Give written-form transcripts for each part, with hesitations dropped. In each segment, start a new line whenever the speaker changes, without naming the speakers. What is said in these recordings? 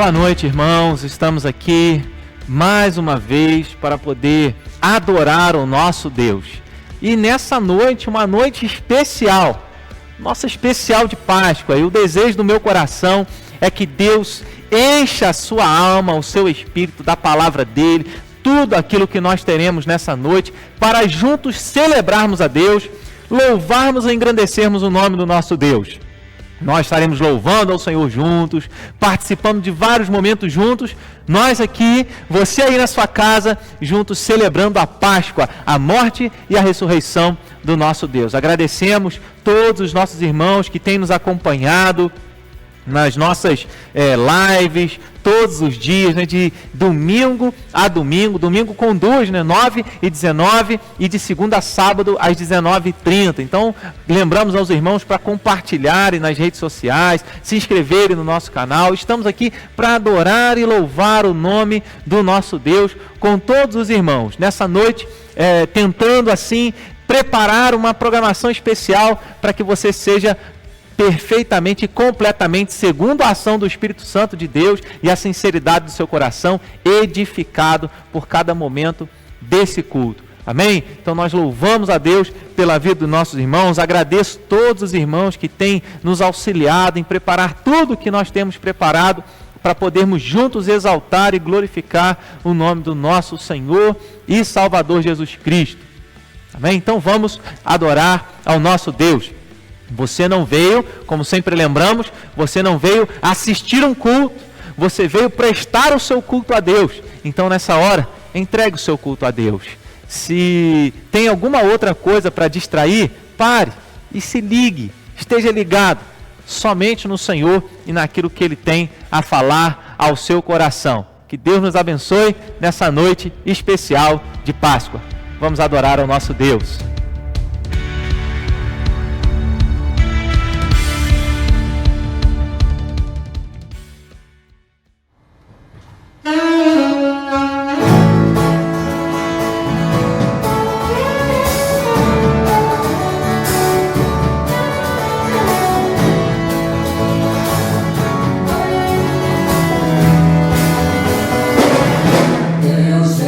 Boa noite, irmãos. Estamos aqui mais uma vez para poder adorar o nosso Deus. E nessa noite, uma noite especial, nossa especial de Páscoa. E o desejo do meu coração é que Deus encha a sua alma, o seu espírito da palavra dele, tudo aquilo que nós teremos nessa noite, para juntos celebrarmos a Deus, louvarmos e engrandecermos o nome do nosso Deus. Nós estaremos louvando ao Senhor juntos, participando de vários momentos juntos, nós aqui, você aí na sua casa, juntos celebrando a Páscoa, a morte e a ressurreição do nosso Deus. Agradecemos todos os nossos irmãos que têm nos acompanhado nas nossas lives, todos os dias, né, de domingo a domingo, domingo com duas, 9 e 19, e de segunda a sábado às 19h30. Então, lembramos aos irmãos para compartilharem nas redes sociais, se inscreverem no nosso canal. Estamos aqui para adorar e louvar o nome do nosso Deus com todos os irmãos. Nessa noite, tentando assim preparar uma programação especial para que você seja perfeitamente e completamente, segundo a ação do Espírito Santo de Deus e a sinceridade do seu coração, edificado por cada momento desse culto. Amém? Então nós louvamos a Deus pela vida dos nossos irmãos. Agradeço todos os irmãos que têm nos auxiliado em preparar tudo o que nós temos preparado para podermos juntos exaltar e glorificar o nome do nosso Senhor e Salvador Jesus Cristo. Amém? Então vamos adorar ao nosso Deus. Você não veio, como sempre lembramos, você não veio assistir um culto, você veio prestar o seu culto a Deus. Então nessa hora, entregue o seu culto a Deus. Se tem alguma outra coisa para distrair, pare e se ligue, esteja ligado somente no Senhor e naquilo que Ele tem a falar ao seu coração. Que Deus nos abençoe nessa noite especial de Páscoa. Vamos adorar ao nosso Deus.
Deus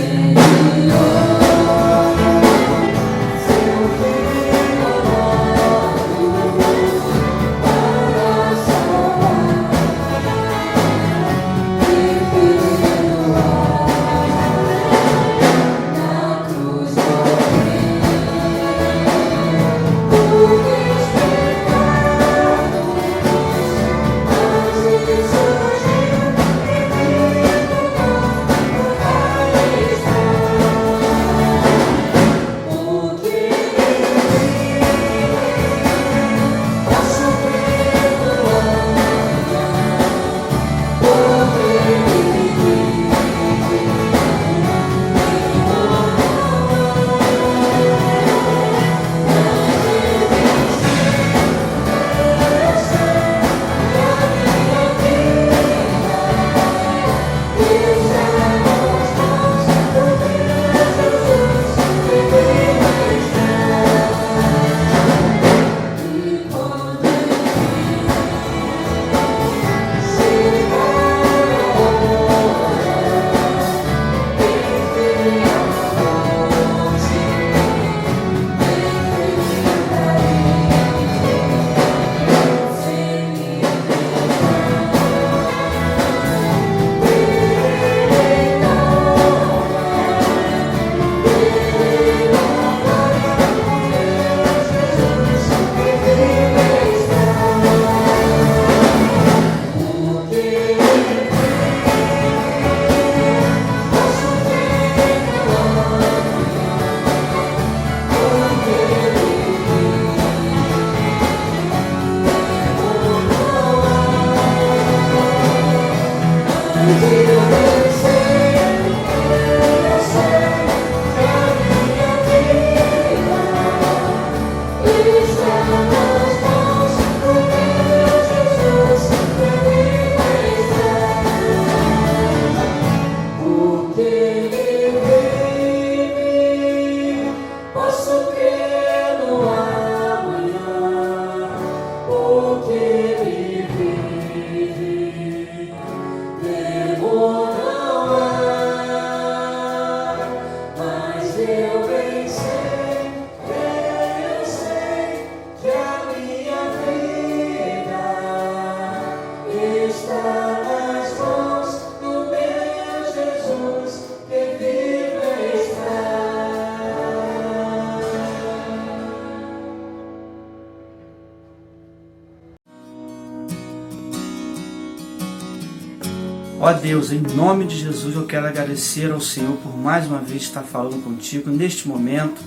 Ó Deus, em nome de Jesus, eu quero agradecer ao Senhor por mais uma vez estar falando contigo neste momento.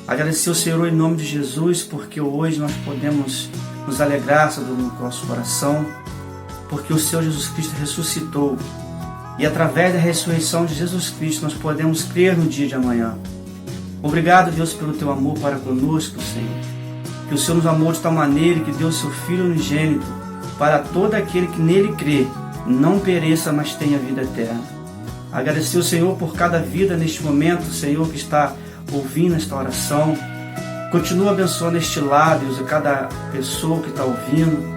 Agradecer ao Senhor em nome de Jesus, porque hoje nós podemos nos alegrar sobre o nosso coração, porque o Senhor Jesus Cristo ressuscitou. E através da ressurreição de Jesus Cristo, nós podemos crer no dia de amanhã. Obrigado, Deus, pelo teu amor para conosco, Senhor. Que o Senhor nos amou de tal maneira que deu o seu Filho unigênito para todo aquele que nele crê, não pereça, mas tenha vida eterna. Agradecer ao Senhor por cada vida neste momento, Senhor, que está ouvindo esta oração. Continua abençoando este lar, Deus, a cada pessoa que está ouvindo.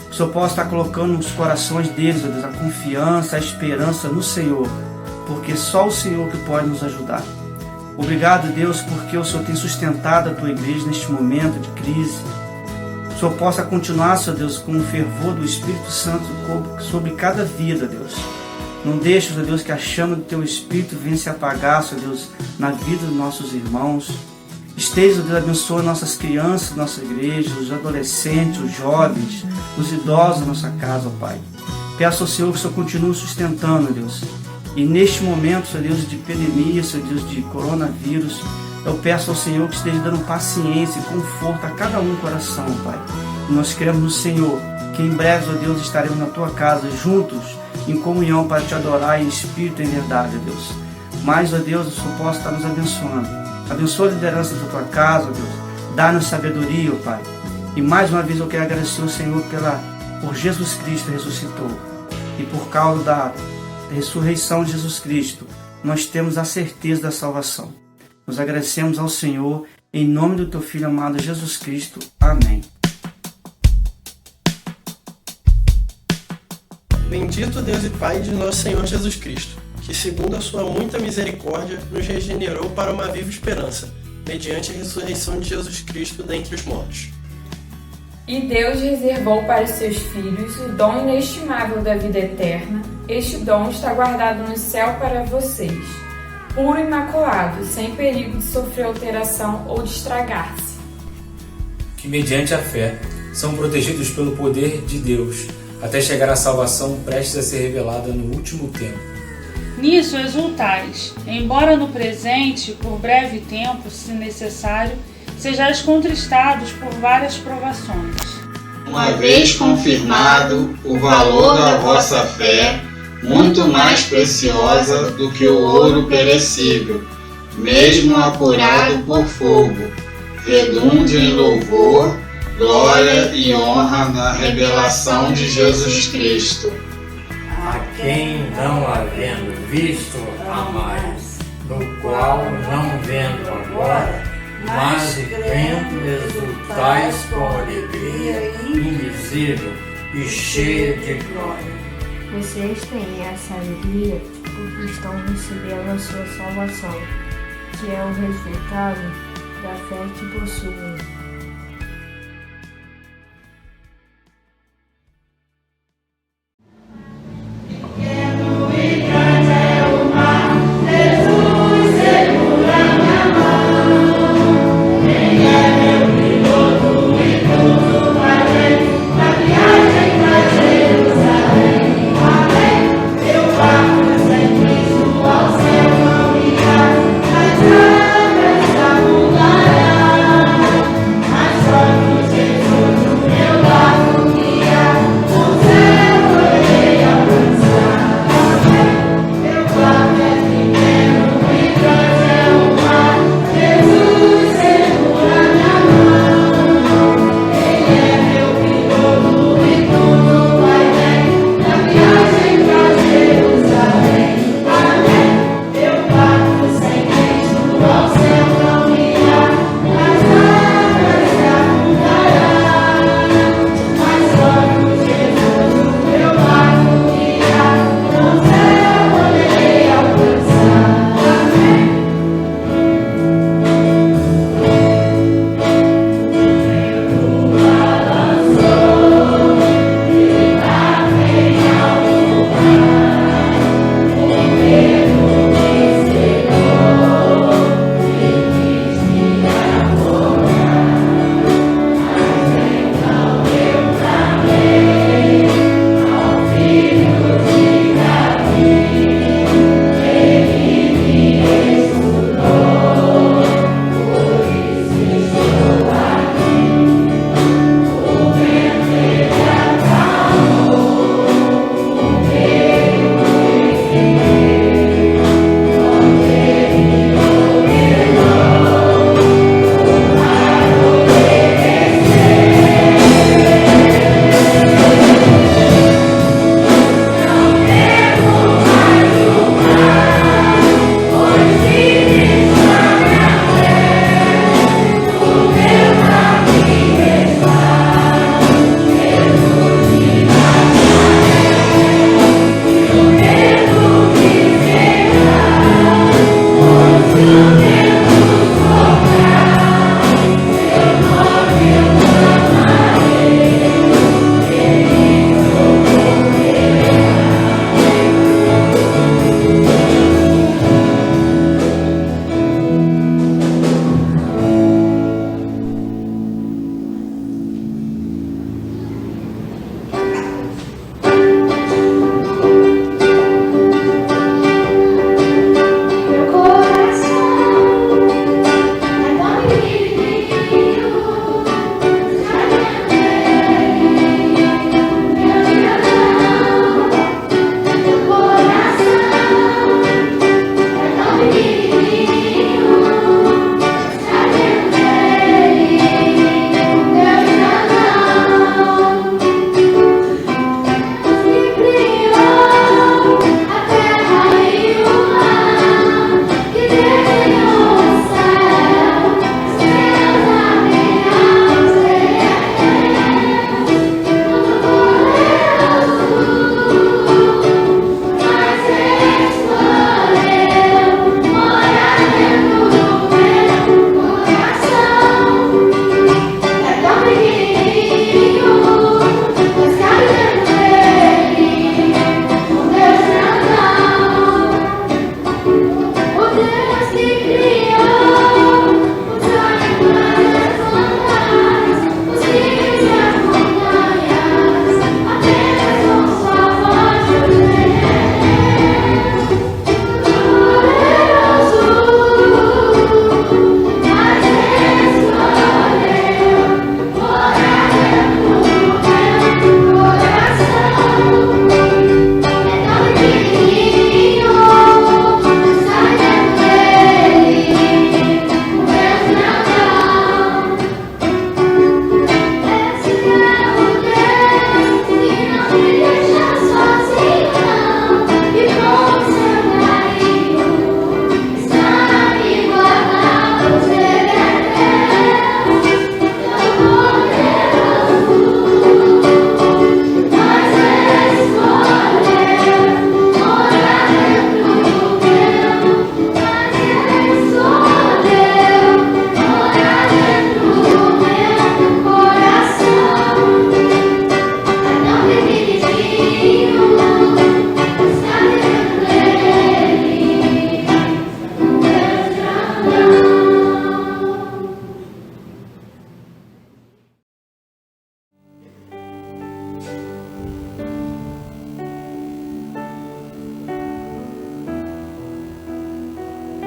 Que o Senhor possa estar colocando nos corações deles, Deus, a confiança, a esperança no Senhor, porque só o Senhor que pode nos ajudar. Obrigado, Deus, porque o Senhor tem sustentado a tua igreja neste momento de crise. Que o Senhor possa continuar, Senhor Deus, com o fervor do Espírito Santo sobre cada vida, Deus. Não deixe, Senhor Deus, que a chama do teu Espírito venha se apagar, Senhor Deus, na vida dos nossos irmãos. Esteja, Deus, abençoa nossas crianças, nossa igreja, os adolescentes, os jovens, os idosos da nossa casa, ó Pai. Peço ao Senhor que o Senhor continue sustentando, Deus. E neste momento, Senhor Deus, de epidemia, Senhor Deus, de coronavírus, eu peço ao Senhor que esteja dando paciência e conforto a cada um no coração, Pai. E nós queremos no Senhor que em breve, ó Deus, estaremos na tua casa juntos, em comunhão para te adorar em espírito e em verdade, ó Deus. Mas, ó Deus, o Senhor possa estar nos abençoando. Abençoa a liderança da tua casa, ó Deus. Dá-nos sabedoria, ó Pai. E mais uma vez eu quero agradecer ao Senhor por Jesus Cristo que ressuscitou. E por causa da ressurreição de Jesus Cristo, nós temos a certeza da salvação. Nos agradecemos ao Senhor, em nome do teu Filho amado Jesus Cristo. Amém.
Bendito Deus e Pai de nosso Senhor Jesus Cristo, que segundo a sua muita misericórdia nos regenerou para uma viva esperança, mediante a ressurreição de Jesus Cristo dentre os mortos.
E Deus reservou para os seus filhos o dom inestimável da vida eterna. Este dom está guardado no céu para vocês, puro e imaculado, sem perigo de sofrer alteração ou de estragar-se.
Que mediante a fé são protegidos pelo poder de Deus, até chegar à salvação prestes a ser revelada no último tempo.
Nisso exultais, embora no presente, por breve tempo, se necessário, sejais contristados por várias provações.
Uma vez confirmado o valor da vossa fé, muito mais preciosa do que o ouro perecível, mesmo apurado por fogo, redunde em louvor, glória e honra na revelação de Jesus Cristo.
A quem não havendo visto amais, no qual não vendo agora, mas crendo exultais com alegria indizível e cheia de glória.
Vocês têm essa alegria porque estão recebendo a sua salvação, que é o resultado da fé que possuem.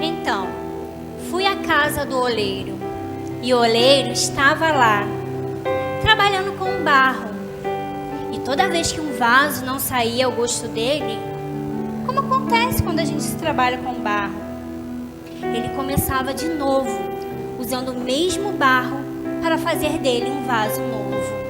Então, fui à casa do oleiro, e o oleiro estava lá, trabalhando com barro. E toda vez que um vaso não saía ao gosto dele, como acontece quando a gente trabalha com barro, ele começava de novo, usando o mesmo barro para fazer dele um vaso novo.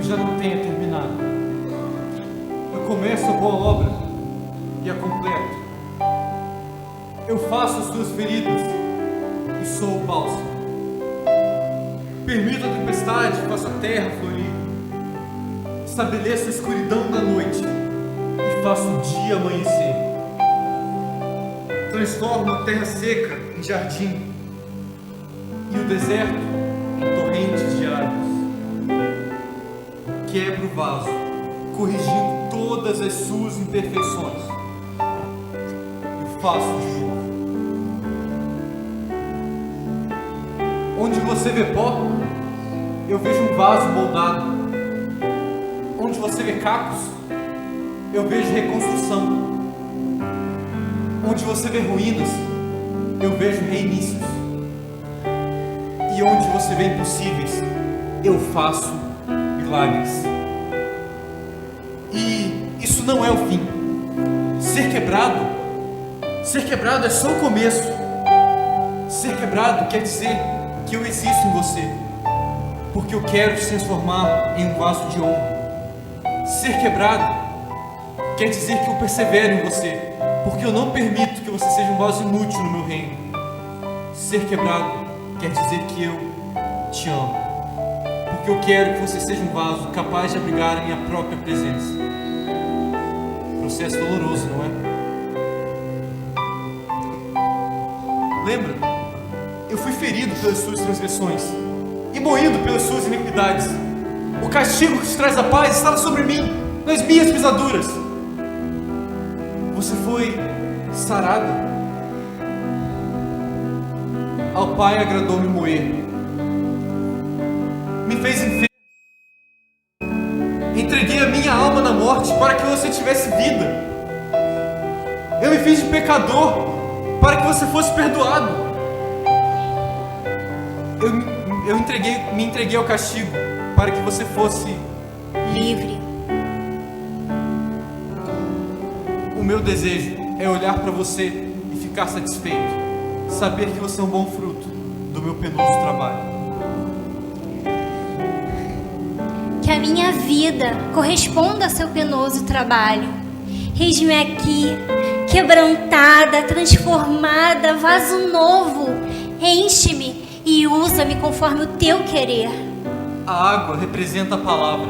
Já não tenha terminado. Eu começo a boa obra e a completo. Eu faço as suas feridas e sou o bálsamo. Permito a tempestade, faço a terra florir. Estabeleço a escuridão da noite e faço o dia amanhecer. Transformo a terra seca em jardim e o deserto em torrentes de águas. Quebro o vaso, corrigindo todas as suas imperfeições. E faço de novo. Onde você vê pó, eu vejo um vaso moldado. Onde você vê cacos, eu vejo reconstrução. Onde você vê ruínas, eu vejo reinícios. E onde você vê impossíveis, eu faço milagres. E isso não é o fim. Ser quebrado é só o começo. Ser quebrado quer dizer que eu existo em você, porque eu quero te transformar em um vaso de honra. Ser quebrado quer dizer que eu persevero em você, porque eu não permito que você seja um vaso inútil no meu reino. Ser quebrado quer dizer que eu te amo, porque eu quero que você seja um vaso capaz de abrigar a minha própria presença. Processo doloroso, não é? Lembra? Eu fui ferido pelas suas transgressões e moído pelas suas iniquidades. O castigo que te traz a paz estava sobre mim, nas minhas pisaduras. Você foi sarado. Ao Pai agradou me moer. Me fez enfermo. Entreguei a minha alma na morte para que você tivesse vida. Eu me fiz de pecador para que você fosse perdoado. Eu me entreguei ao castigo para que você fosse
livre.
O meu desejo é olhar para você e ficar satisfeito, saber que você é um bom fruto do meu penoso trabalho.
Que a minha vida corresponda ao seu penoso trabalho. Eis-me aqui, quebrantada, transformada, vaso novo. Enche-me e usa-me conforme o teu querer.
A água representa a palavra.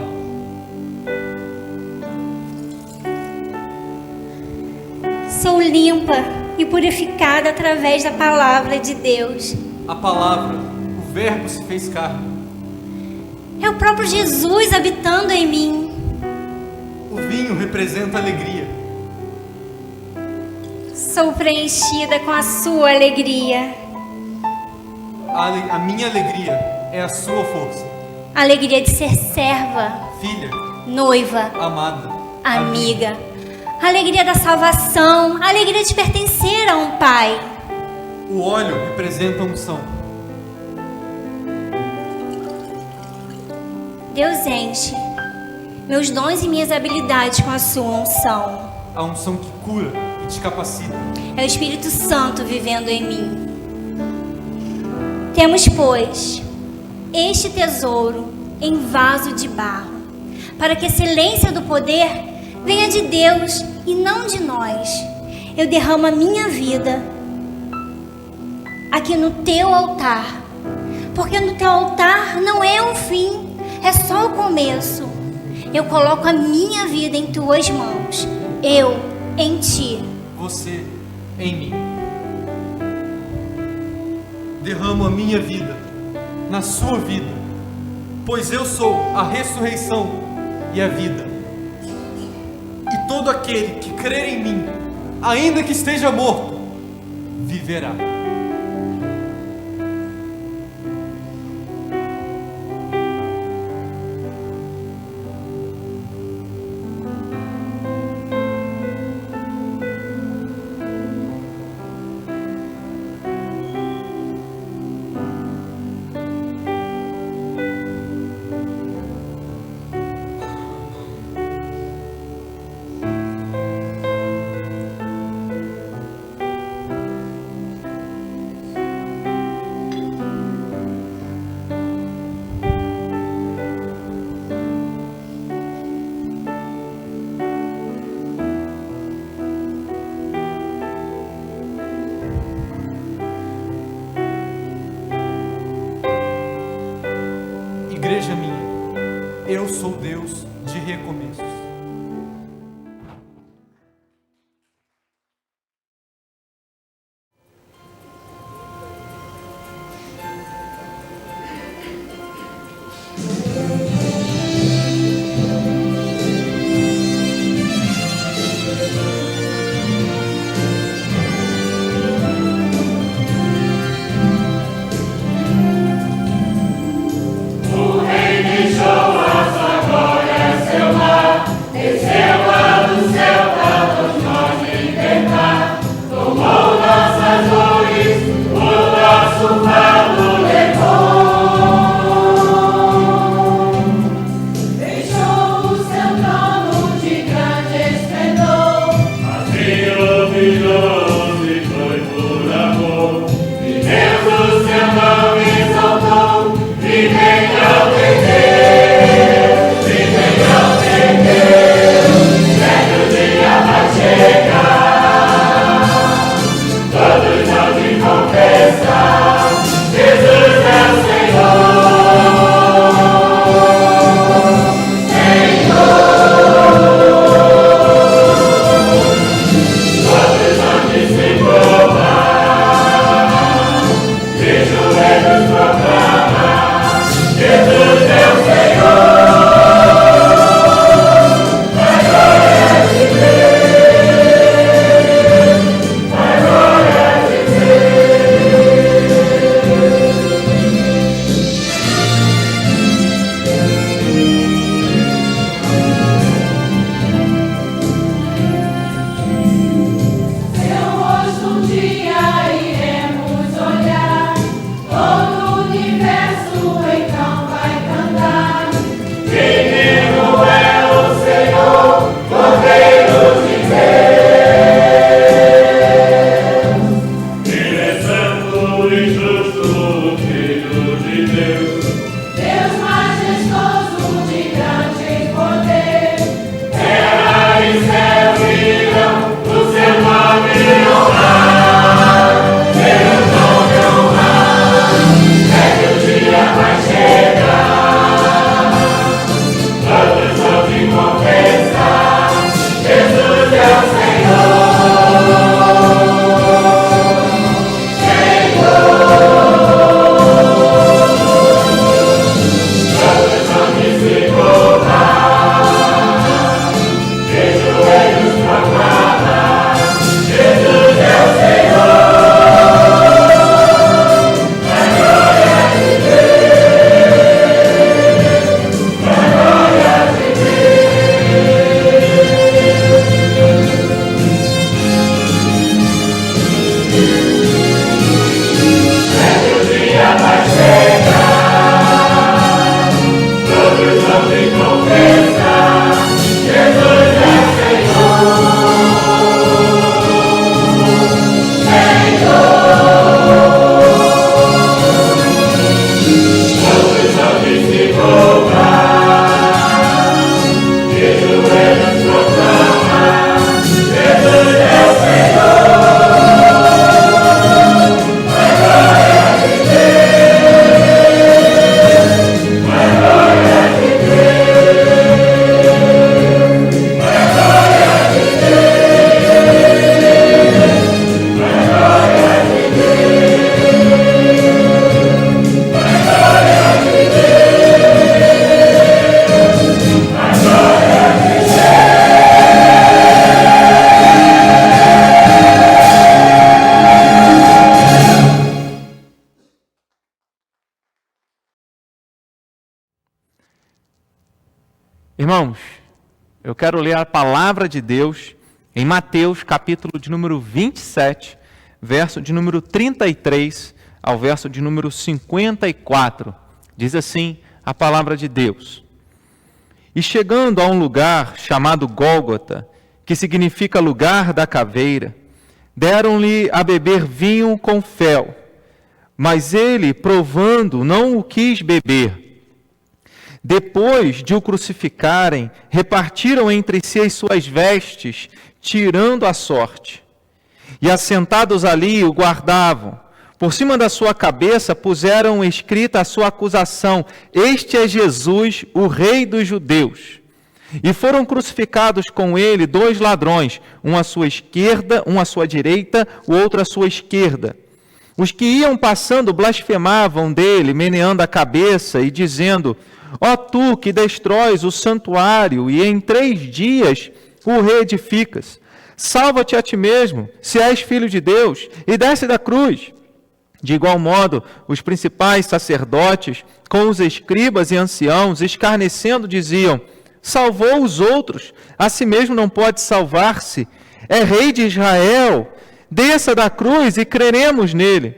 Sou limpa e purificada através da palavra de Deus.
A palavra, o verbo se fez carne.
É o próprio Jesus habitando em mim.
O vinho representa alegria.
Sou preenchida com a sua alegria.
A minha alegria é a sua força.
A alegria de ser serva,
filha,
noiva,
amada,
amiga. A alegria da salvação, a alegria de pertencer a um Pai.
O óleo representa a unção.
Deus enche meus dons e minhas habilidades com a sua unção.
A unção que cura e te capacita.
É o Espírito Santo vivendo em mim. Temos, pois, este tesouro em vaso de barro, para que a excelência do poder venha de Deus e não de nós. eu derramo a minha vida aqui no teu altar. Porque no teu altar não é um fim, é só o começo. Eu coloco a minha vida em tuas mãos. Eu em ti.
Você em mim. Derramo a minha vida na sua vida, pois eu sou a ressurreição e a vida. E todo aquele que crer em mim, ainda que esteja morto, viverá. Igreja minha, eu sou Deus de recomeços.
Todos
Irmãos, eu quero ler a palavra de Deus em Mateus, capítulo de número 27, verso de número 33 ao verso de número 54. Diz assim a palavra de Deus: E chegando a um lugar chamado Gólgota, que significa lugar da caveira, deram-lhe a beber vinho com fel, mas ele, provando, não o quis beber. Depois de o crucificarem, repartiram entre si as suas vestes, tirando a sorte. E assentados ali o guardavam. Por cima da sua cabeça puseram escrita a sua acusação: Este é Jesus, o Rei dos Judeus. E foram crucificados com ele 2 ladrões, um à sua esquerda, um à sua direita, o outro à sua esquerda. Os que iam passando blasfemavam dele, meneando a cabeça e dizendo: Ó tu que destróis o santuário e em 3 dias o reedificas, salva-te a ti mesmo, se és filho de Deus, e desce da cruz. De igual modo, os principais sacerdotes, com os escribas e anciãos, escarnecendo, diziam: Salvou os outros, a si mesmo não pode salvar-se. É rei de Israel, desça da cruz e creremos nele.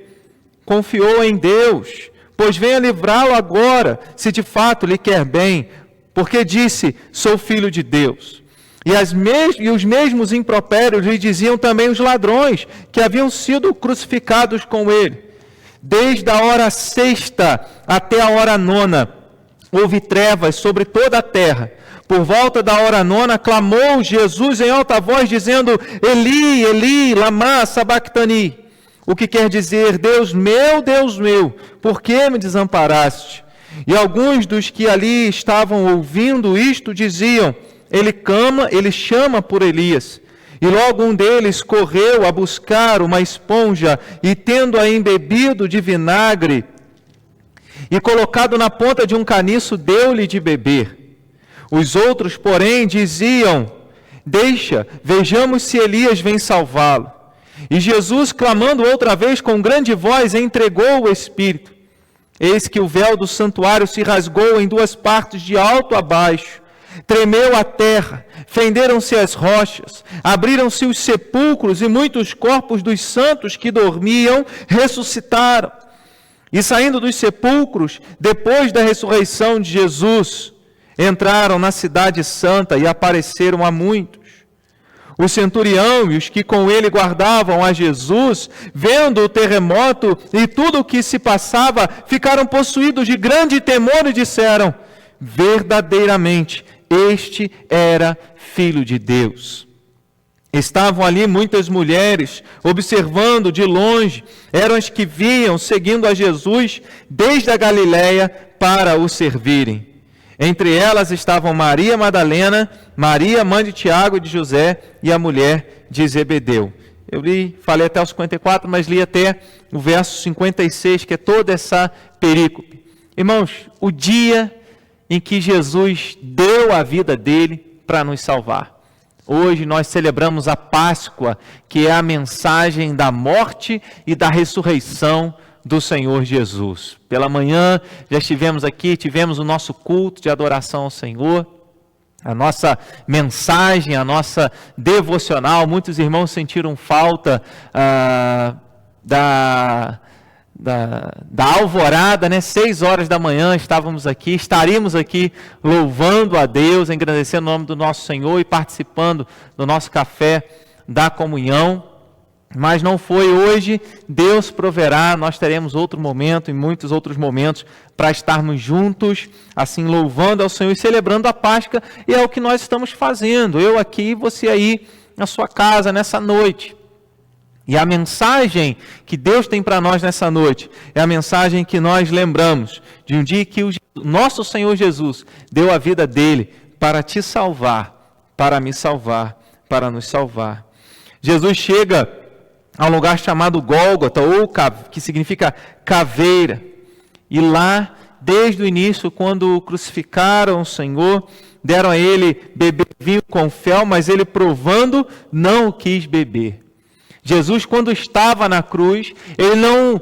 Confiou em Deus, pois venha livrá-lo agora, se de fato lhe quer bem, porque disse: Sou filho de Deus. E os mesmos impropérios lhe diziam também os ladrões, que haviam sido crucificados com ele. Desde a hora 6ª até a hora 9ª, houve trevas sobre toda a terra. Por volta da hora 9ª, clamou Jesus em alta voz, dizendo: Eli, Eli, lama sabactani. O que quer dizer: Deus meu, por que me desamparaste? E alguns dos que ali estavam ouvindo isto diziam: Ele chama por Elias. E logo um deles correu a buscar uma esponja e, tendo-a embebido de vinagre e colocado na ponta de um caniço, deu-lhe de beber. Os outros, porém, diziam: Deixa, vejamos se Elias vem salvá-lo. E Jesus, clamando outra vez com grande voz, entregou o Espírito. Eis que o véu do santuário se rasgou em 2 partes, de alto a baixo. Tremeu a terra, fenderam-se as rochas, abriram-se os sepulcros e muitos corpos dos santos que dormiam ressuscitaram. E saindo dos sepulcros, depois da ressurreição de Jesus, entraram na cidade santa e apareceram a muitos. O centurião e os que com ele guardavam a Jesus, vendo o terremoto e tudo o que se passava, ficaram possuídos de grande temor e disseram: Verdadeiramente, este era Filho de Deus. Estavam ali muitas mulheres, observando de longe, eram as que vinham seguindo a Jesus desde a Galiléia para o servirem. Entre elas estavam Maria Madalena, Maria, mãe de Tiago e de José, e a mulher de Zebedeu. Eu falei até o 54, mas li até o verso 56, que é toda essa perícope. Irmãos, o dia em que Jesus deu a vida dele para nos salvar. Hoje nós celebramos a Páscoa, que é a mensagem da morte e da ressurreição do Senhor Jesus. Pela manhã já estivemos aqui, tivemos o nosso culto de adoração ao Senhor, a nossa mensagem, a nossa devocional. Muitos irmãos sentiram falta da alvorada, né? 6 horas da manhã estávamos aqui, estaríamos aqui louvando a Deus, engrandecendo o nome do nosso Senhor e participando do nosso café da comunhão, mas não foi hoje. Deus proverá, nós teremos outro momento e muitos outros momentos para estarmos juntos, assim louvando ao Senhor e celebrando a Páscoa, e é o que nós estamos fazendo, eu aqui e você aí na sua casa nessa noite. E a mensagem que Deus tem para nós nessa noite é a mensagem que nós lembramos de um dia que o nosso Senhor Jesus deu a vida dele para te salvar, para me salvar, para nos salvar. Jesus chega a um lugar chamado Gólgota, que significa caveira. E lá, desde o início, quando crucificaram o Senhor, deram a ele beber vinho com fel, mas ele, provando, não o quis beber. Jesus, quando estava na cruz, ele não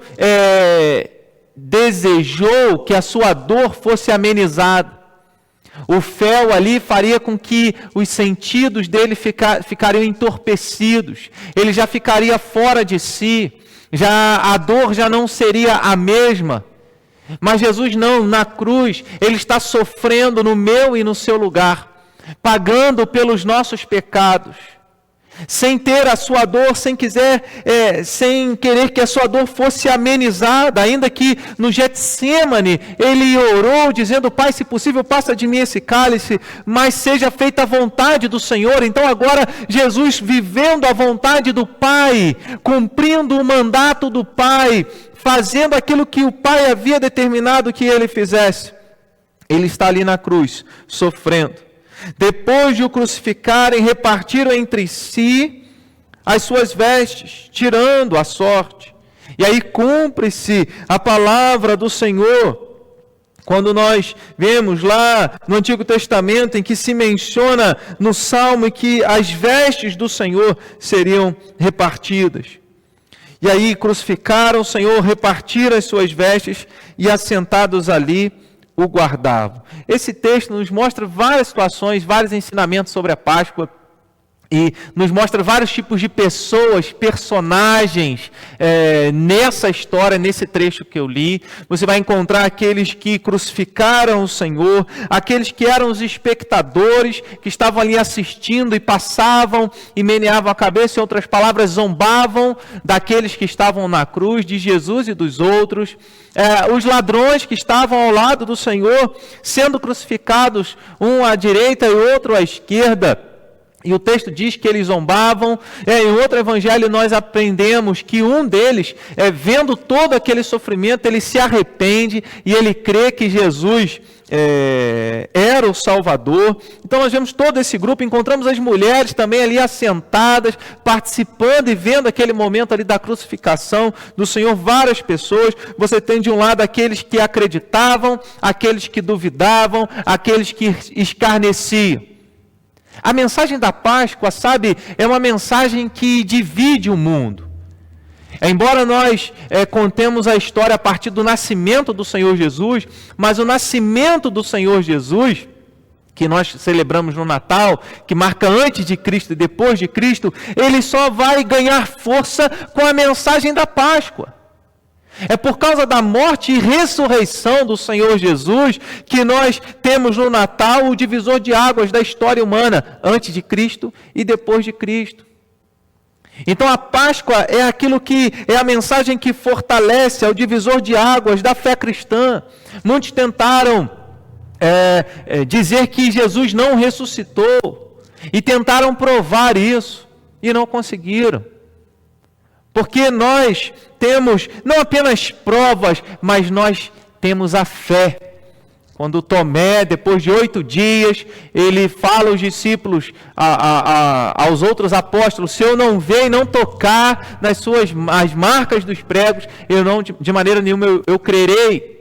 desejou que a sua dor fosse amenizada. O fel ali faria com que os sentidos dele ficariam entorpecidos. Ele já ficaria fora de si. A dor já não seria a mesma. Mas Jesus não, na cruz, Ele está sofrendo no meu e no seu lugar, pagando pelos nossos pecados. Sem ter a sua dor, sem querer que a sua dor fosse amenizada, ainda que no Getsêmani ele orou dizendo: Pai, se possível, passa de mim esse cálice, mas seja feita a vontade do Senhor. Então agora Jesus, vivendo a vontade do Pai, cumprindo o mandato do Pai, fazendo aquilo que o Pai havia determinado que ele fizesse, ele está ali na cruz, sofrendo. Depois de o crucificarem, repartiram entre si as suas vestes, tirando a sorte. E aí cumpre-se a palavra do Senhor, quando nós vemos lá no Antigo Testamento, em que se menciona no Salmo que as vestes do Senhor seriam repartidas. E aí crucificaram o Senhor, repartiram as suas vestes e, assentados ali, o guardavam. Esse texto nos mostra várias situações, vários ensinamentos sobre a Páscoa, e nos mostra vários tipos de pessoas, personagens nessa história, nesse trecho que eu li. Você vai encontrar aqueles que crucificaram o Senhor, aqueles que eram os espectadores, que estavam ali assistindo e passavam e meneavam a cabeça, em outras palavras, zombavam daqueles que estavam na cruz, de Jesus e dos outros. Os ladrões que estavam ao lado do Senhor, sendo crucificados, um à direita e outro à esquerda. E o texto diz que eles zombavam. Em outro evangelho nós aprendemos que um deles, vendo todo aquele sofrimento, ele se arrepende e ele crê que Jesus era o Salvador. Então nós vemos todo esse grupo, encontramos as mulheres também ali assentadas, participando e vendo aquele momento ali da crucificação do Senhor, várias pessoas. Você tem de um lado aqueles que acreditavam, aqueles que duvidavam, aqueles que escarneciam. A mensagem da Páscoa, sabe, é uma mensagem que divide o mundo. Embora nós contemos a história a partir do nascimento do Senhor Jesus, mas o nascimento do Senhor Jesus, que nós celebramos no Natal, que marca antes de Cristo e depois de Cristo, ele só vai ganhar força com a mensagem da Páscoa. É por causa da morte e ressurreição do Senhor Jesus que nós temos no Natal o divisor de águas da história humana, antes de Cristo e depois de Cristo. Então a Páscoa é aquilo que é a mensagem que fortalece, é o divisor de águas da fé cristã. Muitos tentaram dizer que Jesus não ressuscitou e tentaram provar isso e não conseguiram. Porque nós temos não apenas provas, mas nós temos a fé. Quando Tomé, depois de 8 dias, ele fala aos discípulos, aos outros apóstolos: se eu não ver e não tocar as marcas dos pregos, eu não, de maneira nenhuma eu crerei.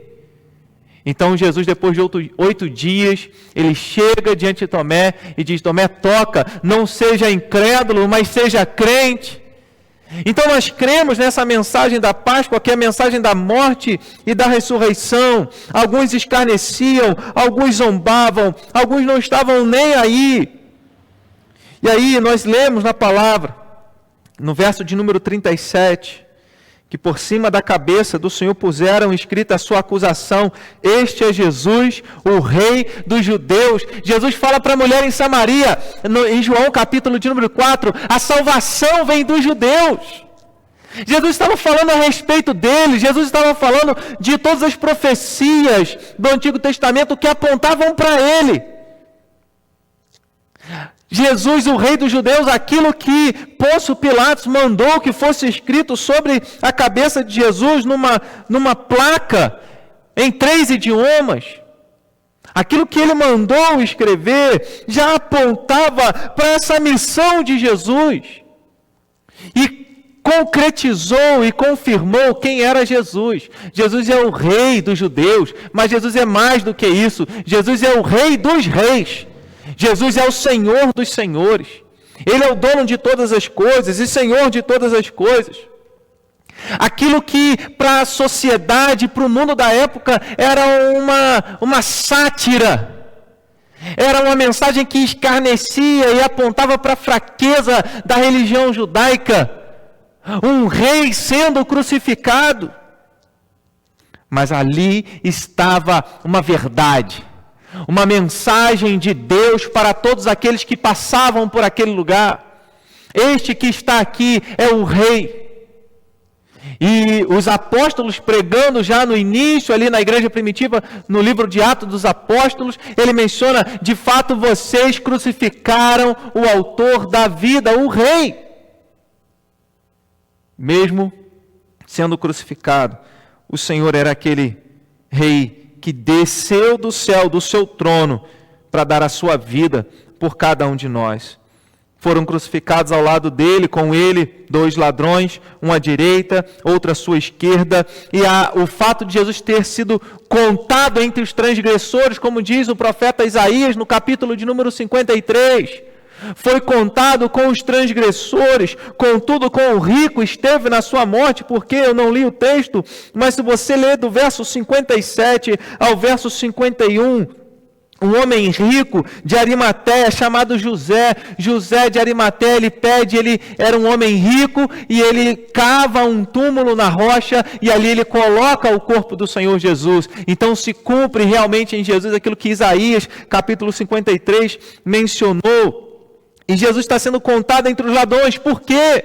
Então Jesus, depois de 8 dias, ele chega diante de Tomé e diz: Tomé, toca, não seja incrédulo, mas seja crente. Então nós cremos nessa mensagem da Páscoa, que é a mensagem da morte e da ressurreição. Alguns escarneciam, alguns zombavam, alguns não estavam nem aí. E aí nós lemos na palavra, no verso de número 37, que por cima da cabeça do Senhor puseram escrita a sua acusação: este é Jesus, o Rei dos Judeus. Jesus fala para a mulher em Samaria, em João capítulo de número 4, a salvação vem dos judeus. Jesus estava falando a respeito deles, Jesus estava falando de todas as profecias do Antigo Testamento que apontavam para ele. Jesus, o Rei dos Judeus, aquilo que Pôncio Pilatos mandou que fosse escrito sobre a cabeça de Jesus numa placa em 3 idiomas, aquilo que ele mandou escrever já apontava para essa missão de Jesus e concretizou e confirmou quem era Jesus. Jesus é o Rei dos Judeus, mas Jesus é mais do que isso. Jesus é o Rei dos Reis. Jesus é o Senhor dos senhores. Ele é o dono de todas as coisas e Senhor de todas as coisas. Aquilo que para a sociedade, para o mundo da época, era uma sátira, Era uma mensagem que escarnecia e apontava para a fraqueza da religião judaica. Um rei sendo crucificado. Mas ali estava uma verdade, uma mensagem de Deus para todos aqueles que passavam por aquele lugar. Este que está aqui é o rei. E os apóstolos pregando já no início, ali na igreja primitiva, no livro de Atos dos Apóstolos, ele menciona, de fato vocês crucificaram o autor da vida, o rei. Mesmo sendo crucificado, o Senhor era aquele rei que desceu do céu, do seu trono, para dar a sua vida por cada um de nós. Foram crucificados ao lado dele, com ele, 2 ladrões, um à direita, outro à sua esquerda. E o fato de Jesus ter sido contado entre os transgressores, como diz o profeta Isaías no capítulo de número 53, foi contado com os transgressores, contudo com o rico esteve na sua morte, porque eu não li o texto, mas se você ler do verso 57 ao verso 51, um homem rico de Arimateia, chamado José de Arimateia, ele era um homem rico e ele cava um túmulo na rocha e ali ele coloca o corpo do Senhor Jesus. Então se cumpre realmente em Jesus aquilo que Isaías, capítulo 53, mencionou. E Jesus está sendo contado entre os ladrões. Por quê?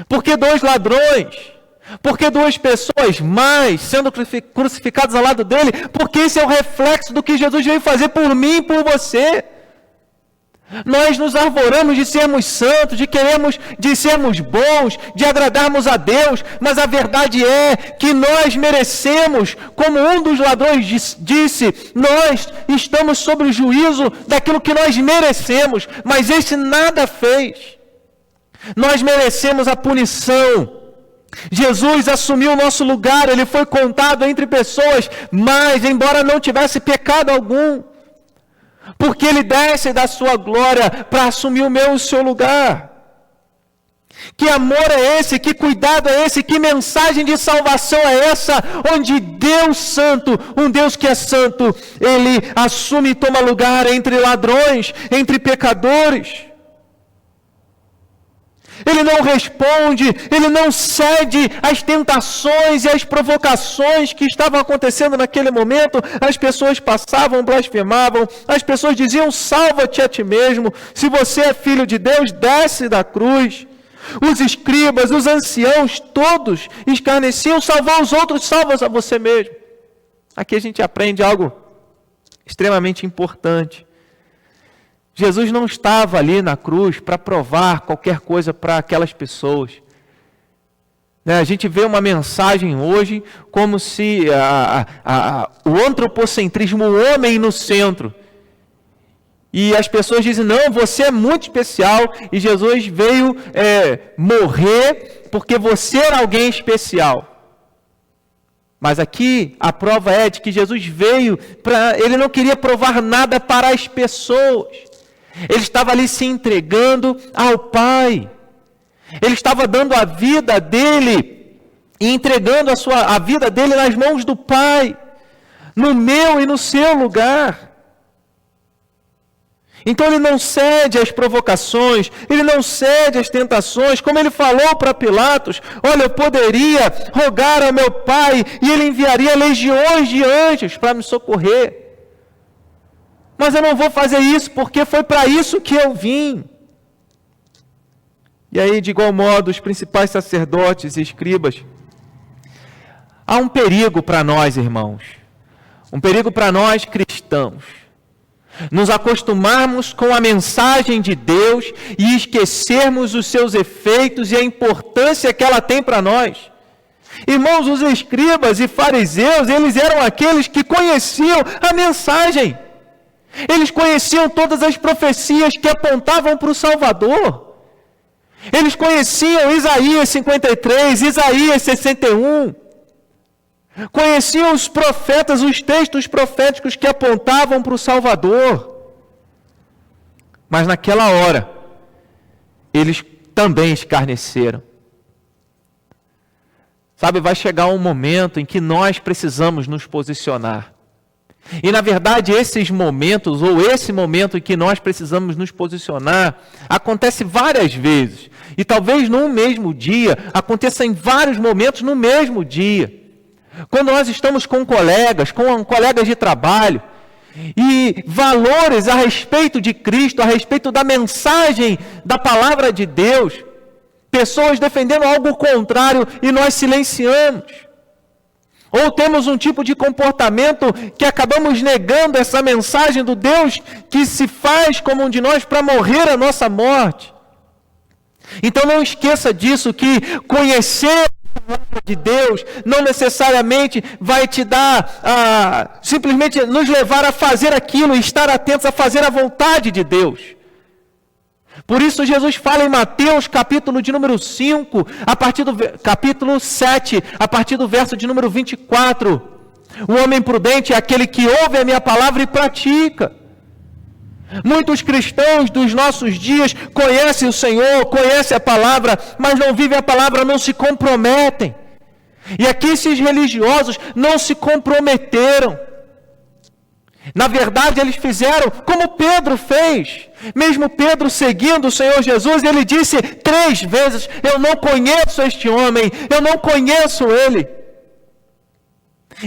Por que 2 ladrões? Por que 2 pessoas mais sendo crucificadas ao lado dele? Porque esse é o reflexo do que Jesus veio fazer por mim e por você. Nós nos arvoramos de sermos santos, de sermos bons, de agradarmos a Deus, mas a verdade é que nós merecemos, como um dos ladrões disse, nós estamos sob o juízo daquilo que nós merecemos, mas esse nada fez. Nós merecemos a punição. Jesus assumiu o nosso lugar, ele foi contado entre pessoas, mas embora não tivesse pecado algum, porque ele desce da sua glória para assumir o meu e o seu lugar. Que amor é esse? Que cuidado é esse? Que mensagem de salvação é essa? Onde Deus Santo, um Deus que é santo, ele assume e toma lugar entre ladrões, entre pecadores. Ele não responde, ele não cede às tentações e às provocações que estavam acontecendo naquele momento. As pessoas passavam, blasfemavam, as pessoas diziam, salva-te a ti mesmo, se você é filho de Deus, desce da cruz. Os escribas, os anciãos, todos escarneciam, salvar os outros, salva a você mesmo. Aqui a gente aprende algo extremamente importante. Jesus não estava ali na cruz para provar qualquer coisa para aquelas pessoas. A gente vê uma mensagem hoje como se o antropocentrismo, o homem no centro. E as pessoas dizem, não, você é muito especial e Jesus veio morrer porque você era alguém especial. Mas aqui a prova é de que Jesus veio ele não queria provar nada para as pessoas. Ele estava ali se entregando ao Pai. Ele estava dando a vida dele e entregando a vida dele nas mãos do Pai, no meu e no seu lugar. Então ele não cede às provocações, ele não cede às tentações, como ele falou para Pilatos, olha, eu poderia rogar ao meu Pai e ele enviaria legiões de anjos para me socorrer. Mas eu não vou fazer isso, porque foi para isso que eu vim. E aí, de igual modo, os principais sacerdotes e escribas. Há um perigo para nós, irmãos. Um perigo para nós, cristãos. Nos acostumarmos com a mensagem de Deus e esquecermos os seus efeitos e a importância que ela tem para nós. Irmãos, os escribas e fariseus, eles eram aqueles que conheciam a mensagem. Eles conheciam todas as profecias que apontavam para o Salvador. Eles conheciam Isaías 53, Isaías 61. Conheciam os profetas, os textos proféticos que apontavam para o Salvador. Mas naquela hora, eles também escarneceram. Sabe, vai chegar um momento em que nós precisamos nos posicionar. E na verdade esses momentos, ou esse momento em que nós precisamos nos posicionar, acontece várias vezes. E talvez num mesmo dia, aconteça em vários momentos no mesmo dia. Quando nós estamos com colegas de trabalho, e valores a respeito de Cristo, a respeito da mensagem da palavra de Deus, pessoas defendendo algo contrário e nós silenciamos. Ou temos um tipo de comportamento que acabamos negando essa mensagem do Deus que se faz como um de nós para morrer a nossa morte. Então não esqueça disso, que conhecer a palavra de Deus não necessariamente vai te dar, simplesmente nos levar a fazer aquilo, estar atentos a fazer a vontade de Deus. Por isso Jesus fala em Mateus, capítulo de número 5, capítulo 7, a partir do verso de número 24. O homem prudente é aquele que ouve a minha palavra e pratica. Muitos cristãos dos nossos dias conhecem o Senhor, conhecem a palavra, mas não vivem a palavra, não se comprometem. E aqui esses religiosos não se comprometeram. Na verdade, eles fizeram como Pedro fez. Mesmo Pedro seguindo o Senhor Jesus, ele disse 3 vezes: eu não conheço este homem, eu não conheço ele.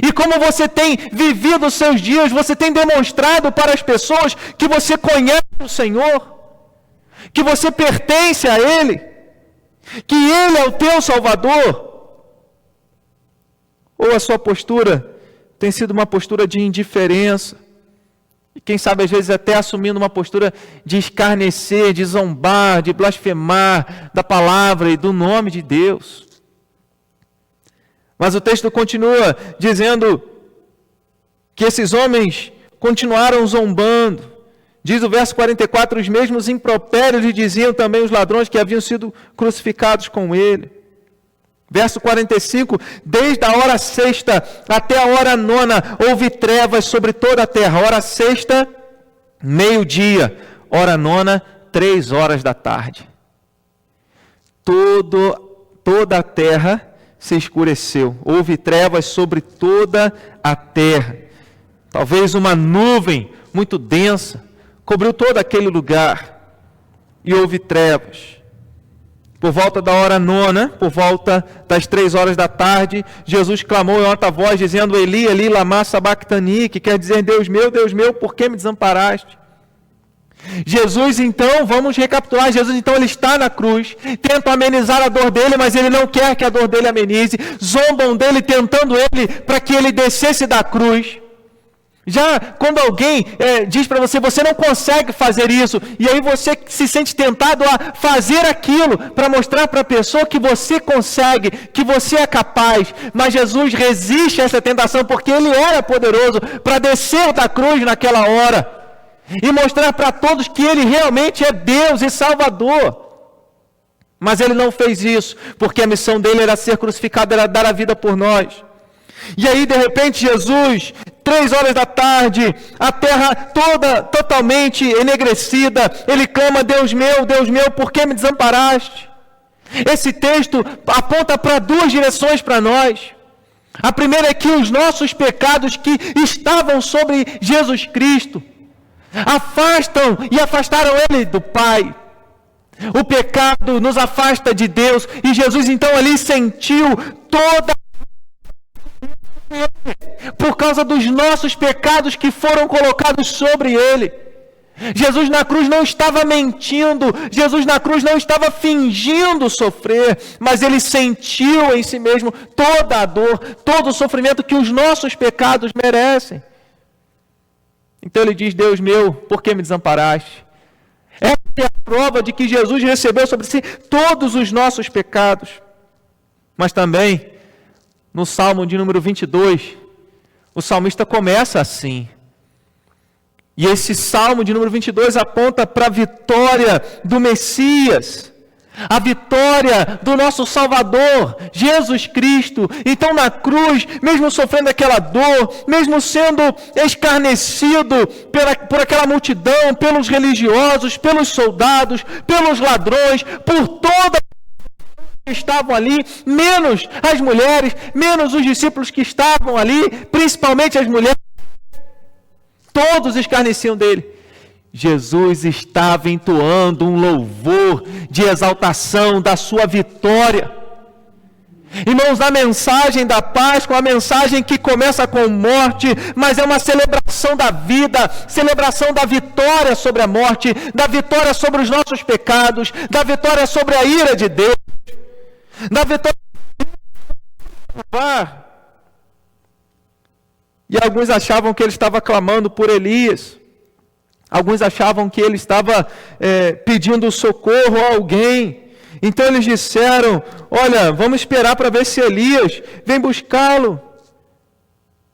E como você tem vivido os seus dias, você tem demonstrado para as pessoas que você conhece o Senhor, que você pertence a Ele, que Ele é o teu Salvador? Ou a sua postura tem sido uma postura de indiferença? E quem sabe às vezes até assumindo uma postura de escarnecer, de zombar, de blasfemar da palavra e do nome de Deus. Mas o texto continua dizendo que esses homens continuaram zombando. Diz o verso 44, os mesmos impropérios lhe diziam também os ladrões que haviam sido crucificados com ele. Verso 45, desde a hora 6ª até a hora 9ª, houve trevas sobre toda a terra. Hora 6ª, meio-dia. Hora 9ª, 3 horas da tarde. Toda a terra se escureceu. Houve trevas sobre toda a terra. Talvez uma nuvem muito densa cobriu todo aquele lugar. E houve trevas. Por volta da hora 9ª, por volta das 3 horas da tarde, Jesus clamou em alta voz, dizendo: Eli, Eli, lama sabactani, que quer dizer: Deus meu, por que me desamparaste? Jesus então, vamos recapitular, Jesus então ele está na cruz, tentam amenizar a dor dele, mas ele não quer que a dor dele amenize, zombam dele, tentando ele para que ele descesse da cruz. Já quando alguém diz para você, você não consegue fazer isso, e aí você se sente tentado a fazer aquilo para mostrar para a pessoa que você consegue, que você é capaz, mas Jesus resiste a essa tentação porque ele era poderoso para descer da cruz naquela hora e mostrar para todos que ele realmente é Deus e Salvador. Mas ele não fez isso, porque a missão dele era ser crucificado, era dar a vida por nós. E aí, de repente, Jesus, 3 horas da tarde, a terra toda totalmente enegrecida, ele clama: Deus meu, por que me desamparaste? Esse texto aponta para 2 direções para nós. A primeira é que os nossos pecados que estavam sobre Jesus Cristo afastam e afastaram ele do Pai. O pecado nos afasta de Deus, e Jesus então ali sentiu toda por causa dos nossos pecados que foram colocados sobre ele. Jesus na cruz não estava mentindo, Jesus na cruz não estava fingindo sofrer, mas ele sentiu em si mesmo toda a dor, todo o sofrimento que os nossos pecados merecem. Então ele diz: Deus meu, por que me desamparaste? Essa é a prova de que Jesus recebeu sobre si todos os nossos pecados. Mas também, no Salmo de número 22, o salmista começa assim. E esse Salmo de número 22 aponta para a vitória do Messias, a vitória do nosso Salvador, Jesus Cristo. Então na cruz, mesmo sofrendo aquela dor, mesmo sendo escarnecido por aquela multidão, pelos religiosos, pelos soldados, pelos ladrões, por toda que estavam ali, menos as mulheres, menos os discípulos que estavam ali, principalmente as mulheres, todos escarneciam dele. Jesus estava entoando um louvor de exaltação da sua vitória. Irmãos, a mensagem da Páscoa, a mensagem que começa com morte, mas é uma celebração da vida, celebração da vitória sobre a morte, da vitória sobre os nossos pecados, da vitória sobre a ira de Deus, da vitória. E alguns achavam que ele estava clamando por Elias. Alguns achavam que ele estava pedindo socorro a alguém. Então eles disseram: olha, vamos esperar para ver se Elias vem buscá-lo.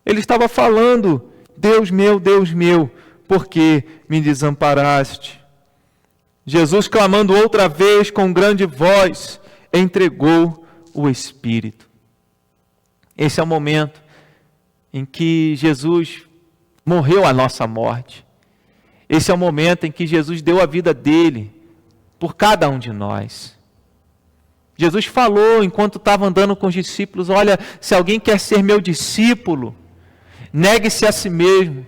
Ele estava falando: Deus meu, por que me desamparaste? Jesus, clamando outra vez com grande voz, entregou o Espírito. Esse é o momento em que Jesus morreu a nossa morte. Esse é o momento em que Jesus deu a vida dele por cada um de nós. Jesus falou enquanto estava andando com os discípulos: olha, se alguém quer ser meu discípulo, negue-se a si mesmo,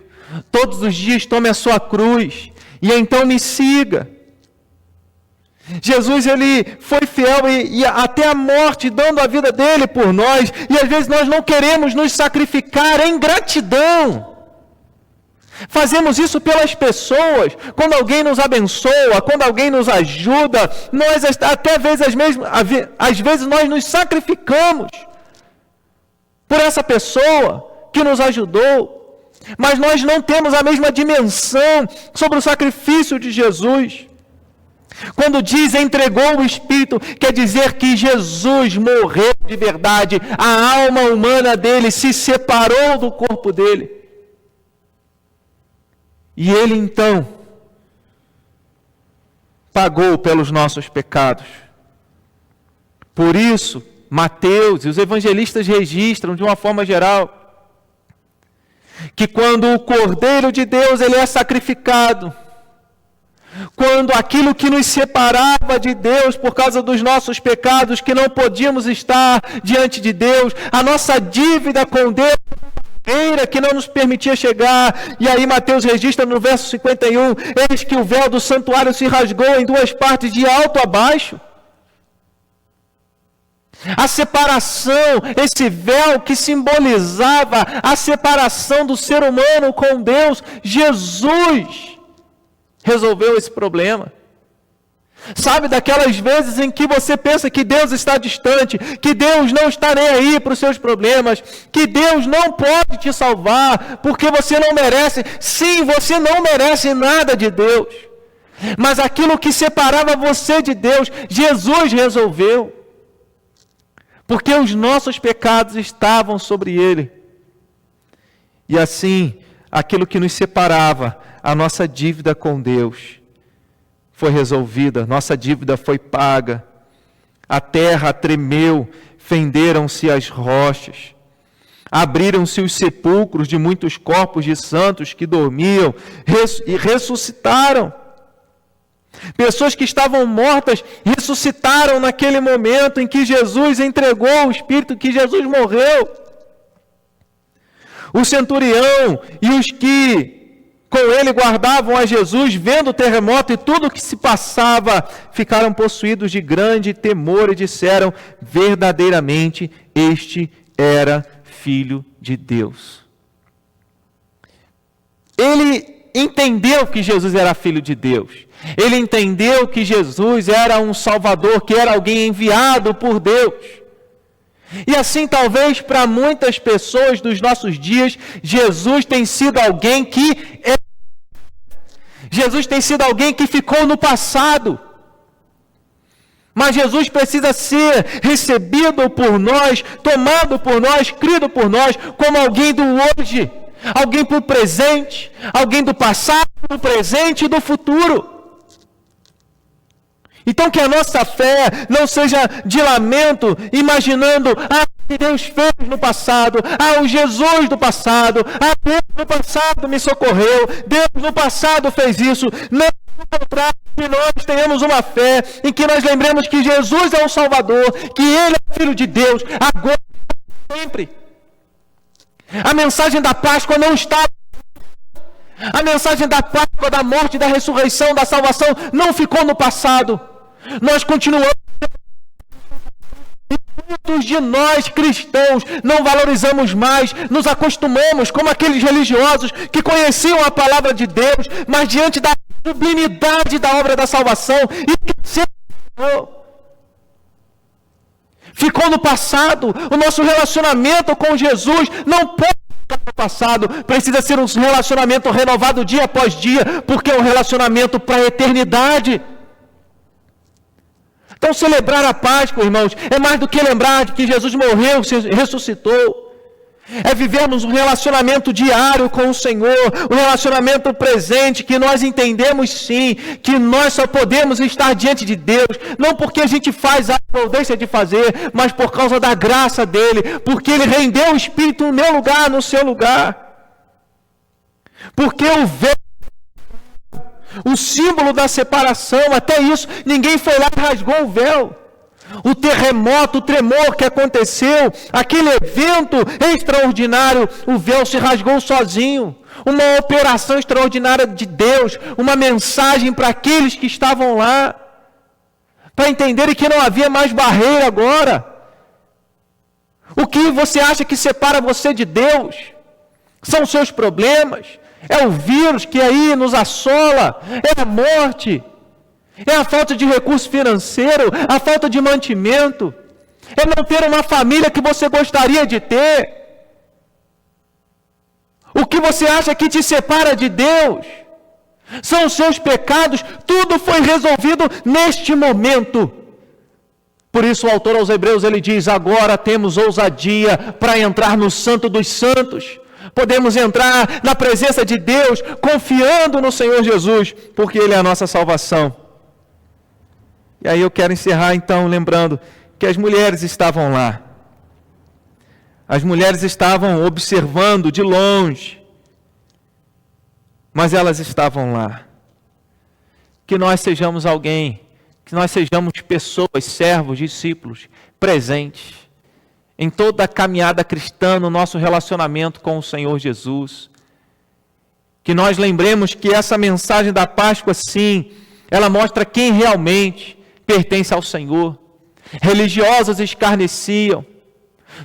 todos os dias tome a sua cruz e então me siga. Jesus, ele foi fiel e até a morte, dando a vida dele por nós, e às vezes nós não queremos nos sacrificar em gratidão. Fazemos isso pelas pessoas, quando alguém nos abençoa, quando alguém nos ajuda, nós até às vezes nós nos sacrificamos por essa pessoa que nos ajudou, mas nós não temos a mesma dimensão sobre o sacrifício de Jesus. Quando diz entregou o Espírito, quer dizer que Jesus morreu de verdade, a alma humana dele se separou do corpo dele. E ele então pagou pelos nossos pecados. Por isso, Mateus e os evangelistas registram de uma forma geral que quando o Cordeiro de Deus ele é sacrificado, quando aquilo que nos separava de Deus por causa dos nossos pecados, que não podíamos estar diante de Deus, a nossa dívida com Deus que não nos permitia chegar, e aí Mateus registra no verso 51, eis que o véu do santuário se rasgou em duas partes, de alto a baixo. A separação, esse véu que simbolizava a separação do ser humano com Deus, Jesus resolveu esse problema. Sabe, daquelas vezes em que você pensa que Deus está distante, que Deus não está nem aí para os seus problemas, que Deus não pode te salvar, porque você não merece. Sim, você não merece nada de Deus. Mas aquilo que separava você de Deus, Jesus resolveu. Porque os nossos pecados estavam sobre Ele. E assim, aquilo que nos separava, a nossa dívida com Deus, foi resolvida, nossa dívida foi paga. A terra tremeu, fenderam-se as rochas, abriram-se os sepulcros de muitos corpos de santos que dormiam e ressuscitaram. Pessoas que estavam mortas ressuscitaram naquele momento em que Jesus entregou o Espírito, que Jesus morreu. O centurião e os que com ele guardavam a Jesus, vendo o terremoto e tudo o que se passava, ficaram possuídos de grande temor e disseram: verdadeiramente este era Filho de Deus. Ele entendeu que Jesus era Filho de Deus. Ele entendeu que Jesus era um Salvador, que era alguém enviado por Deus. E assim, talvez para muitas pessoas dos nossos dias, Jesus tem sido alguém que ficou no passado. Mas Jesus precisa ser recebido por nós, tomado por nós, crido por nós, como alguém do hoje, alguém para o presente, alguém do passado, do presente e do futuro. Então que a nossa fé não seja de lamento, imaginando: o que Deus fez no passado, o Jesus do passado, Deus no passado me socorreu, Deus no passado fez isso. Não, ao contrário, que nós tenhamos uma fé em que nós lembremos que Jesus é o Salvador, que Ele é o Filho de Deus, agora e sempre. A mensagem da Páscoa não está A mensagem da Páscoa, da morte, da ressurreição, da salvação não ficou no passado. Nós continuamos. Muitos de nós cristãos não valorizamos mais, nos acostumamos como aqueles religiosos que conheciam a palavra de Deus, mas diante da sublimidade da obra da salvação, ficou no passado. O nosso relacionamento com Jesus não pode ficar no passado, precisa ser um relacionamento renovado dia após dia, porque é um relacionamento para a eternidade. Então, celebrar a Páscoa, irmãos, é mais do que lembrar de que Jesus morreu, ressuscitou. É vivermos um relacionamento diário com o Senhor, um relacionamento presente, que nós entendemos sim, que nós só podemos estar diante de Deus, não porque a gente faz algo ou deixa de fazer, mas por causa da graça dEle, porque Ele rendeu o Espírito no meu lugar, no seu lugar. Porque o véu, o símbolo da separação, até isso, ninguém foi lá e rasgou o véu. O terremoto, o tremor que aconteceu, aquele evento extraordinário, o véu se rasgou sozinho. Uma operação extraordinária de Deus, uma mensagem para aqueles que estavam lá, para entenderem que não havia mais barreira agora. O que você acha que separa você de Deus? São os seus problemas. É o vírus que aí nos assola, é a morte, é a falta de recurso financeiro, a falta de mantimento, é não ter uma família que você gostaria de ter. O que você acha que te separa de Deus? São os seus pecados, tudo foi resolvido neste momento. Por isso o autor aos Hebreus, ele diz, agora temos ousadia para entrar no Santo dos Santos. Podemos entrar na presença de Deus confiando no Senhor Jesus, porque Ele é a nossa salvação. E aí eu quero encerrar então lembrando que as mulheres estavam lá. As mulheres estavam observando de longe, mas elas estavam lá. Que nós sejamos alguém, que nós sejamos pessoas, servos, discípulos, presentes em toda a caminhada cristã, no nosso relacionamento com o Senhor Jesus. Que nós lembremos que essa mensagem da Páscoa, sim, ela mostra quem realmente pertence ao Senhor. Religiosos escarneciam,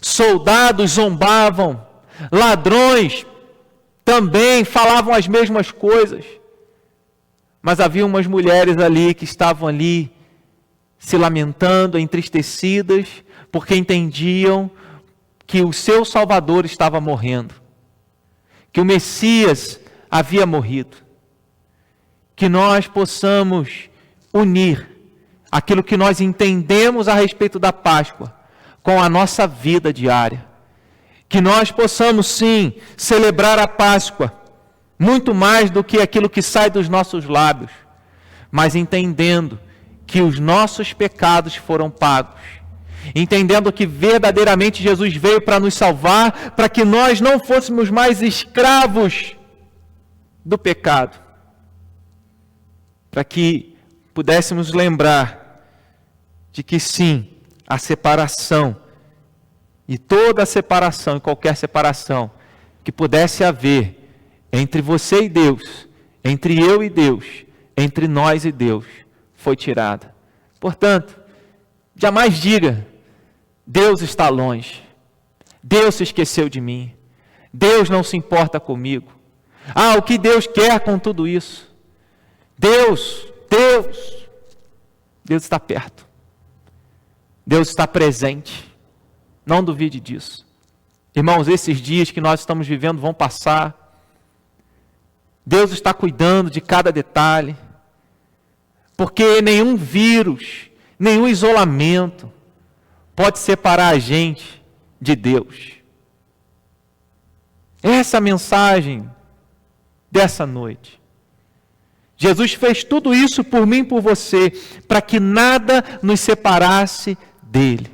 soldados zombavam, ladrões também falavam as mesmas coisas. Mas havia umas mulheres ali que estavam ali se lamentando, entristecidas, porque entendiam que o seu Salvador estava morrendo, que o Messias havia morrido. Que nós possamos unir aquilo que nós entendemos a respeito da Páscoa com a nossa vida diária. Que nós possamos sim celebrar a Páscoa, muito mais do que aquilo que sai dos nossos lábios, mas entendendo que os nossos pecados foram pagos. Entendendo que verdadeiramente Jesus veio para nos salvar, para que nós não fôssemos mais escravos do pecado. Para que pudéssemos lembrar de que sim, a separação, e toda a separação, e qualquer separação que pudesse haver entre você e Deus, entre eu e Deus, entre nós e Deus, foi tirada. Portanto, jamais diga, Deus está longe, Deus se esqueceu de mim, Deus não se importa comigo. Ah, o que Deus quer com tudo isso? Deus está perto, Deus está presente, não duvide disso. Irmãos, esses dias que nós estamos vivendo vão passar, Deus está cuidando de cada detalhe, porque nenhum vírus, nenhum isolamento pode separar a gente de Deus. Essa é a mensagem dessa noite. Jesus fez tudo isso por mim e por você, para que nada nos separasse dele.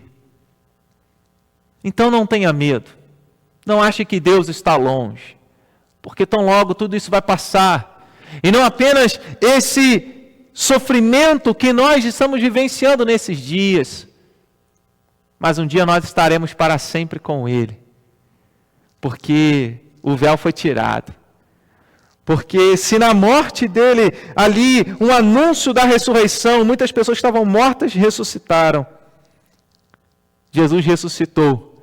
Então não tenha medo, não ache que Deus está longe, porque tão logo tudo isso vai passar, e não apenas esse sofrimento que nós estamos vivenciando nesses dias, mas um dia nós estaremos para sempre com Ele, porque o véu foi tirado, Porque se na morte dele, ali, um anúncio da ressurreição, muitas pessoas que estavam mortas ressuscitaram. Jesus ressuscitou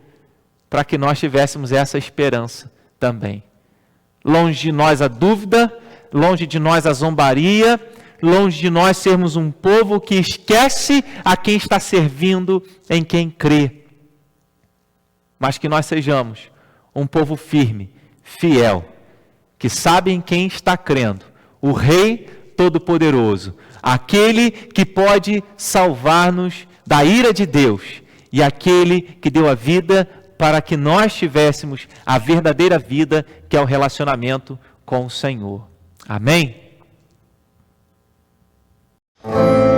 para que nós tivéssemos essa esperança também. Longe de nós a dúvida, longe de nós a zombaria, longe de nós sermos um povo que esquece a quem está servindo, em quem crê. Mas que nós sejamos um povo firme, fiel, que sabe em quem está crendo, o Rei Todo-Poderoso, aquele que pode salvar-nos da ira de Deus e aquele que deu a vida para que nós tivéssemos a verdadeira vida, que é o relacionamento com o Senhor. Amém?
Graças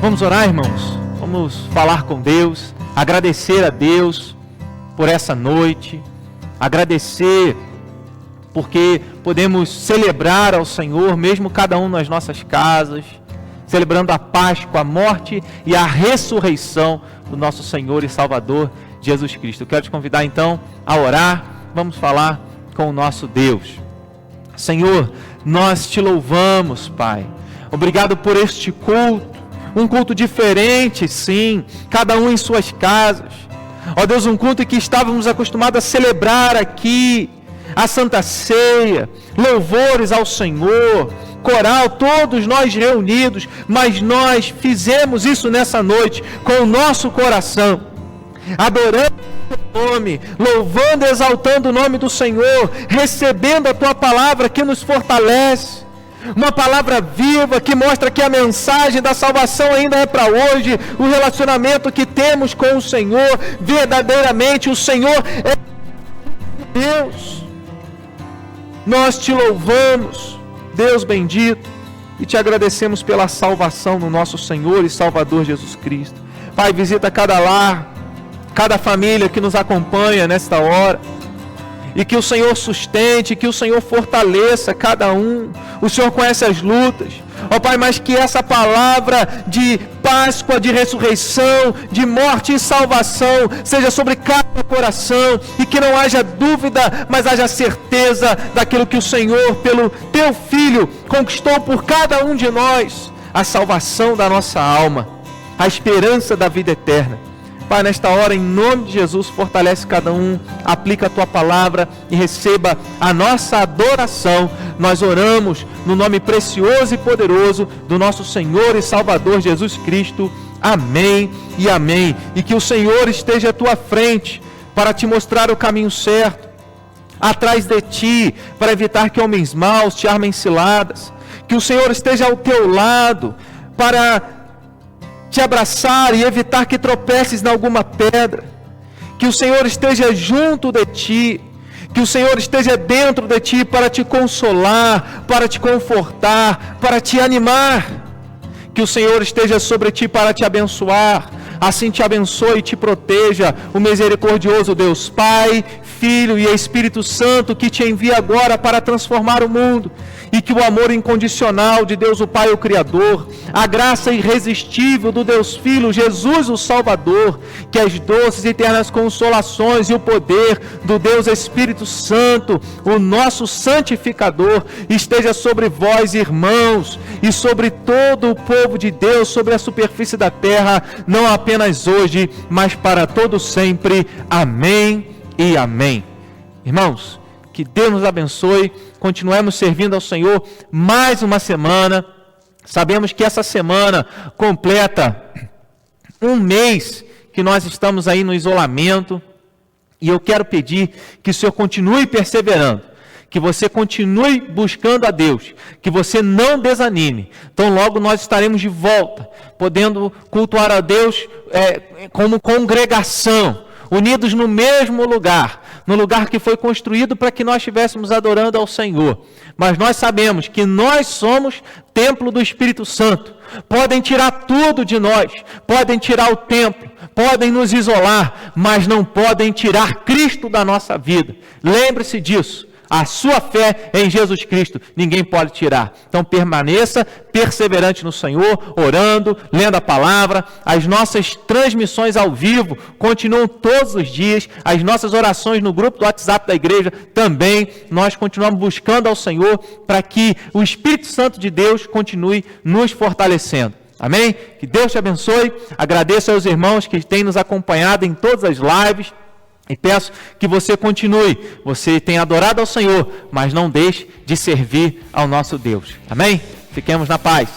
Vamos orar, irmãos? Vamos falar com Deus, agradecer a Deus por essa noite, agradecer porque podemos celebrar ao Senhor, mesmo cada um nas nossas casas, celebrando a Páscoa, a morte e a ressurreição do nosso Senhor e Salvador Jesus Cristo. Eu quero te convidar então a orar, vamos falar com o nosso Deus. Senhor, nós te louvamos, Pai. Obrigado por este culto, um culto diferente, sim, cada um em suas casas. Ó Deus, um culto que estávamos acostumados a celebrar aqui, a Santa Ceia, louvores ao Senhor, coral, todos nós reunidos, mas nós fizemos isso nessa noite com o nosso coração, adorando o teu nome, louvando e exaltando o nome do Senhor, recebendo a tua palavra que nos fortalece, uma palavra viva que mostra que a mensagem da salvação ainda é para hoje, o relacionamento que temos com o Senhor, verdadeiramente o Senhor é Deus. Nós te louvamos, Deus bendito, e te agradecemos pela salvação no nosso Senhor e Salvador Jesus Cristo. Pai, visita cada lar, cada família que nos acompanha nesta hora, e que o Senhor sustente, que o Senhor fortaleça cada um. O Senhor conhece as lutas, ó Pai, mas que essa palavra de Páscoa, de ressurreição, de morte e salvação seja sobre cada coração, e que não haja dúvida, mas haja certeza daquilo que o Senhor, pelo teu Filho, conquistou por cada um de nós, a salvação da nossa alma, a esperança da vida eterna. Pai, nesta hora, em nome de Jesus, fortalece cada um, aplica a tua palavra e receba a nossa adoração. Nós oramos no nome precioso e poderoso do nosso Senhor e Salvador Jesus Cristo. Amém e amém. E que o Senhor esteja à tua frente para te mostrar o caminho certo, atrás de ti, para evitar que homens maus te armem ciladas. Que o Senhor esteja ao teu lado para te abraçar e evitar que tropeces em alguma pedra. Que o Senhor esteja junto de ti, que o Senhor esteja dentro de ti para te consolar, para te confortar, para te animar. Que o Senhor esteja sobre ti para te abençoar. Assim te abençoe e te proteja o misericordioso Deus Pai, Filho e Espírito Santo, que te envia agora para transformar o mundo. E que o amor incondicional de Deus o Pai, o Criador, a graça irresistível do Deus Filho, Jesus o Salvador, que as doces e eternas consolações e o poder do Deus Espírito Santo, o nosso santificador, esteja sobre vós, irmãos, e sobre todo o povo de Deus, sobre a superfície da terra, não apenas hoje, mas para todo sempre. Amém e amém. Irmãos, que Deus nos abençoe, continuemos servindo ao Senhor mais uma semana. Sabemos que essa semana completa um mês que nós estamos aí no isolamento, e eu quero pedir que o Senhor continue perseverando, que você continue buscando a Deus, que você não desanime. Então logo nós estaremos de volta, podendo cultuar a Deus como congregação, unidos no mesmo lugar, no lugar que foi construído para que nós estivéssemos adorando ao Senhor. Mas nós sabemos que nós somos templo do Espírito Santo. Podem tirar tudo de nós, podem tirar o templo, podem nos isolar, mas não podem tirar Cristo da nossa vida. Lembre-se disso. A sua fé em Jesus Cristo, ninguém pode tirar. Então permaneça perseverante no Senhor, orando, lendo a palavra. As nossas transmissões ao vivo continuam todos os dias. As nossas orações no grupo do WhatsApp da igreja também. Nós continuamos buscando ao Senhor para que o Espírito Santo de Deus continue nos fortalecendo. Amém? Que Deus te abençoe. Agradeço aos irmãos que têm nos acompanhado em todas as lives. E peço que você continue, você tem adorado ao Senhor, mas não deixe de servir ao nosso Deus. Amém? Fiquemos na paz.